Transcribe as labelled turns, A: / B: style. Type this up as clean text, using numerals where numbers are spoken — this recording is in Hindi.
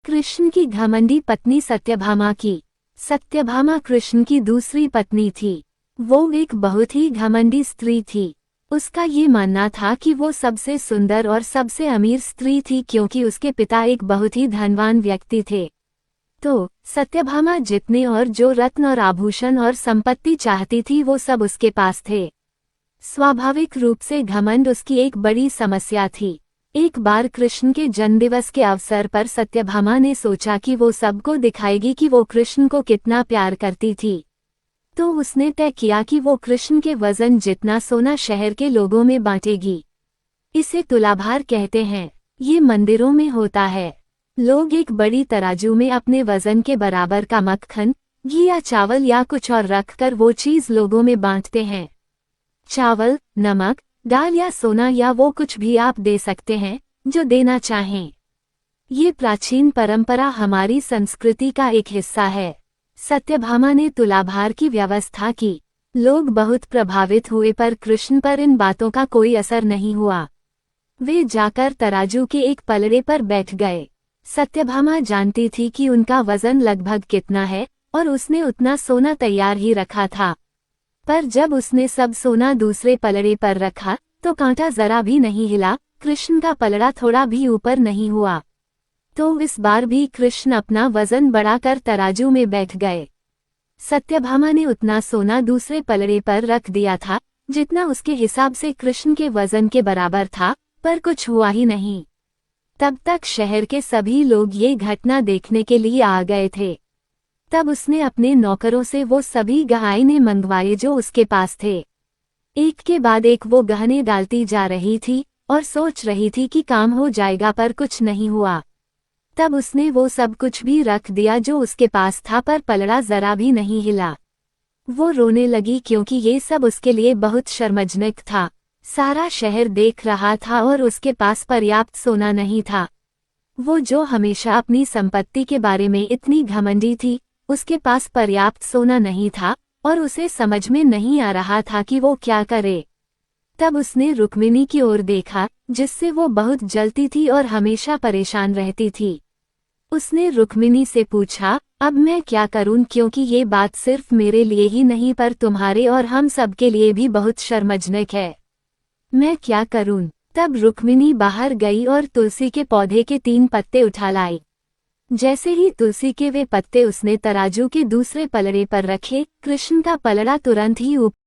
A: कृष्ण की घमंडी पत्नी सत्यभामा की। सत्यभामा कृष्ण की दूसरी पत्नी थी। वो एक बहुत ही घमंडी स्त्री थी। उसका ये मानना था कि वो सबसे सुंदर और सबसे अमीर स्त्री थी क्योंकि उसके पिता एक बहुत ही धनवान व्यक्ति थे। तो सत्यभामा जितने और जो रत्न और आभूषण और संपत्ति चाहती थी वो सब उसके पास थे। स्वाभाविक रूप से घमंड उसकी एक बड़ी समस्या थी। एक बार कृष्ण के जन्मदिवस के अवसर पर सत्यभामा ने सोचा कि वो सबको दिखाएगी कि वो कृष्ण को कितना प्यार करती थी। तो उसने तय किया कि वो कृष्ण के वजन जितना सोना शहर के लोगों में बांटेगी। इसे तुलाभार कहते हैं। ये मंदिरों में होता है। लोग एक बड़ी तराजू में अपने वजन के बराबर का मक्खन, घी या चावल या कुछ और रखकर वो चीज लोगों में बांटते हैं। चावल, नमक, दाल या सोना या वो कुछ भी आप दे सकते हैं जो देना चाहें। ये प्राचीन परंपरा हमारी संस्कृति का एक हिस्सा है। सत्यभामा ने तुलाभार की व्यवस्था की। लोग बहुत प्रभावित हुए पर कृष्ण पर इन बातों का कोई असर नहीं हुआ। वे जाकर तराजू के एक पलड़े पर बैठ गए। सत्यभामा जानती थी कि उनका वजन लगभग कितना है और उसने उतना सोना तैयार ही रखा था। पर जब उसने सब सोना दूसरे पलड़े पर रखा तो कांटा जरा भी नहीं हिला, कृष्ण का पलड़ा थोड़ा भी ऊपर नहीं हुआ। तो इस बार भी कृष्ण अपना वजन बढ़ाकर तराजू में बैठ गए। सत्यभामा ने उतना सोना दूसरे पलड़े पर रख दिया था जितना उसके हिसाब से कृष्ण के वजन के बराबर था, पर कुछ हुआ ही नहीं। तब तक शहर के सभी लोग ये घटना देखने के लिए आ गए थे। तब उसने अपने नौकरों से वो सभी गहने मंगवाए जो उसके पास थे। एक के बाद एक वो गहने डालती जा रही थी और सोच रही थी कि काम हो जाएगा, पर कुछ नहीं हुआ। तब उसने वो सब कुछ भी रख दिया जो उसके पास था, पर पलड़ा जरा भी नहीं हिला। वो रोने लगी क्योंकि ये सब उसके लिए बहुत शर्मजनक था। सारा शहर देख रहा था और उसके पास पर्याप्त सोना नहीं था। वो जो हमेशा अपनी संपत्ति के बारे में इतनी घमंडी थी, उसके पास पर्याप्त सोना नहीं था और उसे समझ में नहीं आ रहा था कि वो क्या करे। तब उसने रुक्मिणी की ओर देखा, जिससे वो बहुत जलती थी और हमेशा परेशान रहती थी। उसने रुक्मिणी से पूछा, अब मैं क्या करूं, क्योंकि ये बात सिर्फ मेरे लिए ही नहीं पर तुम्हारे और हम सब के लिए भी बहुत शर्मजनक है। मैं क्या करूं? तब रुक्मिणी बाहर गई और तुलसी के पौधे के 3 पत्ते उठा लाई। जैसे ही तुलसी के वे पत्ते उसने तराजू के दूसरे पलड़े पर रखे, कृष्ण का पलड़ा तुरंत ही ऊपर